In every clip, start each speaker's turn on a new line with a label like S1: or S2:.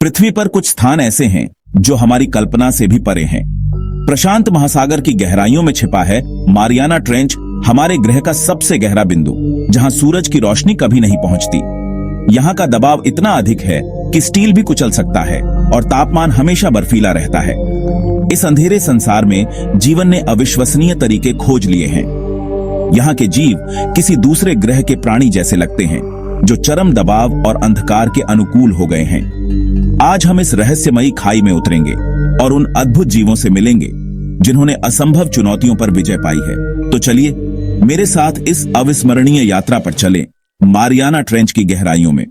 S1: पृथ्वी पर कुछ स्थान ऐसे हैं जो हमारी कल्पना से भी परे हैं। प्रशांत महासागर की गहराइयों में छिपा है मारियाना ट्रेंच, हमारे ग्रह का सबसे गहरा बिंदु, जहां सूरज की रोशनी कभी नहीं पहुंचती। यहाँ का दबाव इतना अधिक है कि स्टील भी कुचल सकता है और तापमान हमेशा बर्फीला रहता है। इस अंधेरे संसार में जीवन ने अविश्वसनीय तरीके खोज लिए हैं। यहाँ के जीव किसी दूसरे ग्रह के प्राणी जैसे लगते हैं, जो चरम दबाव और अंधकार के अनुकूल हो गए हैं। आज हम इस रहस्यमयी खाई में उतरेंगे और उन अद्भुत जीवों से मिलेंगे जिन्होंने असंभव चुनौतियों पर विजय पाई है। तो चलिए मेरे साथ इस अविस्मरणीय यात्रा पर चलें, मारियाना ट्रेंच की गहराइयों में।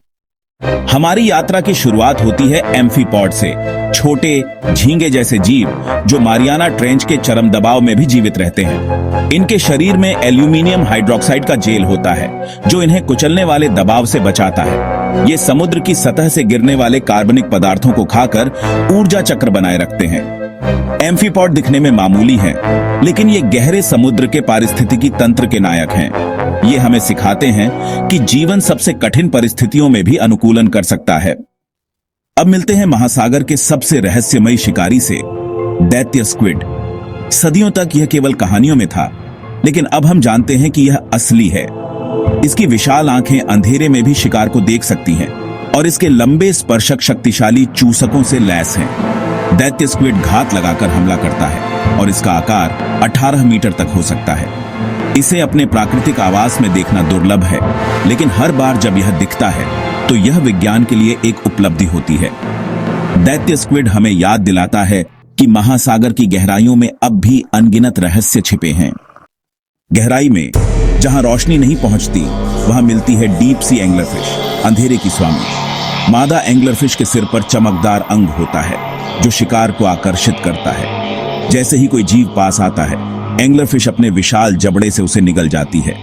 S1: हमारी यात्रा की शुरुआत होती है एम्फीपॉड से, छोटे झींगे जैसे जीव जो मारियाना ट्रेंच के चरम दबाव में भी जीवित रहते हैं। इनके शरीर में एल्यूमिनियम हाइड्रोक्साइड का जेल होता है जो इन्हें कुचलने वाले दबाव से बचाता है। ये समुद्र की सतह से गिरने वाले कार्बनिक पदार्थों को खाकर ऊर्जा चक्र बनाए रखते हैं। एम्फीपॉड दिखने में मामूली हैं, लेकिन ये गहरे समुद्र के पारिस्थितिकी तंत्र के नायक हैं। ये हमें सिखाते हैं कि जीवन सबसे कठिन परिस्थितियों में भी अनुकूलन कर सकता है। अब मिलते हैं महासागर के सबसे रहस्यमयी शिकारी से, दैत्य स्क्विड। सदियों तक यह केवल कहानियों में था, लेकिन अब हम जानते हैं कि यह असली है। इसकी विशाल आंखें अंधेरे में भी शिकार को देख सकती हैं और इसके लंबे स्पर्शक शक्तिशाली चूसकों से लैस हैं। दैत्य स्क्विड घात लगाकर हमला करता है और इसका आकार 18 मीटर तक हो सकता है। इसे अपने प्राकृतिक आवास में देखना दुर्लभ है, लेकिन हर बार जब यह दिखता है तो यह विज्ञान के लिए एक उपलब्धि होती है। दैत्य स्क्विड हमें याद दिलाता है कि महासागर की गहराइयों में अब भी अनगिनत रहस्य छिपे हैं। गहराई में जहां रोशनी नहीं पहुंचती, वहां मिलती है डीप सी एंग्लरफिश, अंधेरे की स्वामी। मादा एंग्लरफिश के सिर पर चमकदार अंग होता है जो शिकार को आकर्षित करता है। जैसे ही कोई जीव पास आता है, एंग्लरफिश अपने विशाल जबड़े से उसे निगल जाती है।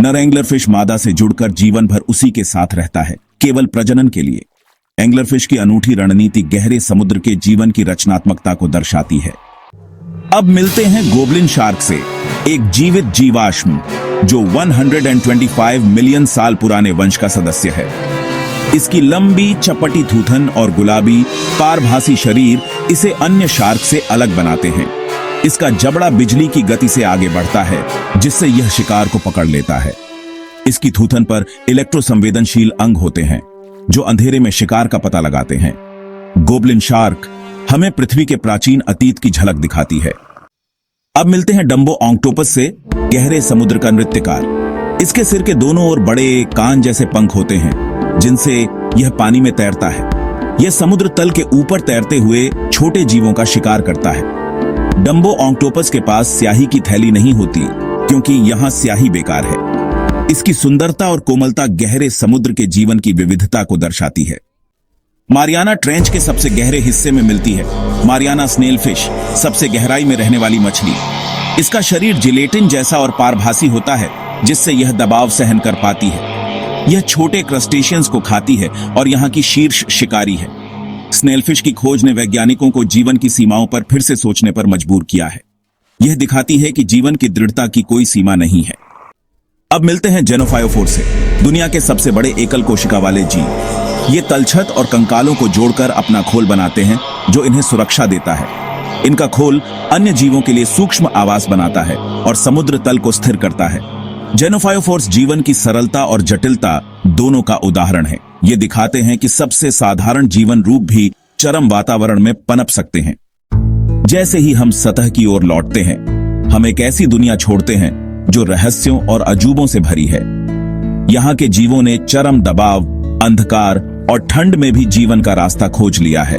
S1: नर एंग्लरफिश मादा से जुड़कर जीवन भर उसी के साथ रहता है, केवल प्रजनन के लिए। एंग्लरफिश की अनूठी रणनीति गहरे समुद्र के जीवन की रचनात्मकता को दर्शाती है। अब मिलते हैं गोब्लिन शार्क से, एक जीवित जीवाश्म जो 125 मिलियन साल पुराने वंश का सदस्य है। इसकी लंबी चपटी थूथन और गुलाबी पारभासी शरीर इसे अन्य शार्क से अलग बनाते हैं। इसका जबड़ा बिजली की गति से आगे बढ़ता है, जिससे यह शिकार को पकड़ लेता है। इसकी थूथन पर इलेक्ट्रोसंवेदनशील अंग होते हैं जो अंधेरे में शिकार का पता लगाते हैं। गोब्लिन शार्क हमें पृथ्वी के प्राचीन अतीत की झलक दिखाती है। अब मिलते हैं डम्बो ऑक्टोपस से, गहरे समुद्र का नृत्यकार। इसके सिर के दोनों ओर बड़े कान जैसे पंख होते हैं, जिनसे यह पानी में तैरता है। यह समुद्र तल के ऊपर तैरते हुए छोटे जीवों का शिकार करता है। डम्बो ऑक्टोपस के पास स्याही की थैली नहीं होती, क्योंकि यहां स्याही बेकार है। इसकी सुंदरता और कोमलता गहरे समुद्र के जीवन की विविधता को दर्शाती है। मारियाना ट्रेंच के सबसे गहरे हिस्से में मिलती है मारियाना स्नेल फिश, सबसे गहराई में रहने वाली मछली। इसका शरीर जिलेटिन जैसा और पारभासी होता है, जिससे यह दबाव सहन कर पाती है। यह छोटे क्रस्टेशियंस को खाती है और यहाँ की शीर्ष शिकारी है। स्नेलफिश की खोज ने वैज्ञानिकों को जीवन की सीमाओं पर फिर से सोचने पर मजबूर किया है। यह दिखाती है कि जीवन की दृढ़ता की कोई सीमा नहीं है। अब मिलते हैं जेनोफायोफोर से, दुनिया के सबसे बड़े एकल कोशिका वाले जीव। ये तलछट और कंकालों को जोड़कर अपना खोल बनाते हैं, जो इन्हें सुरक्षा देता है। इनका खोल अन्य जीवों के लिए सूक्ष्म आवास बनाता है और समुद्र तल को स्थिर करता है। जेनोफायोफोर्स जीवन की सरलता और जटिलता दोनों का उदाहरण है। ये दिखाते हैं कि सबसे साधारण जीवन रूप भी चरम वातावरण में पनप सकते हैं। जैसे ही हम सतह की ओर लौटते हैं, हम एक ऐसी दुनिया छोड़ते हैं जो रहस्यों और अजूबों से भरी है। यहाँ के जीवों ने चरम दबाव, अंधकार और ठंड में भी जीवन का रास्ता खोज लिया है।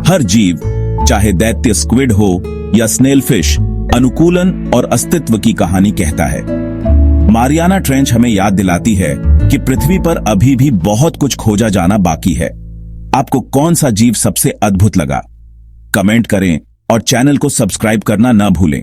S1: हर जीव, चाहे दैत्य स्क्विड हो या स्नेलफिश, अनुकूलन और अस्तित्व की कहानी कहता है। मारियाना ट्रेंच हमें याद दिलाती है कि पृथ्वी पर अभी भी बहुत कुछ खोजा जाना बाकी है। आपको कौन सा जीव सबसे अद्भुत लगा? कमेंट करें और चैनल को सब्सक्राइब करना न भूलें।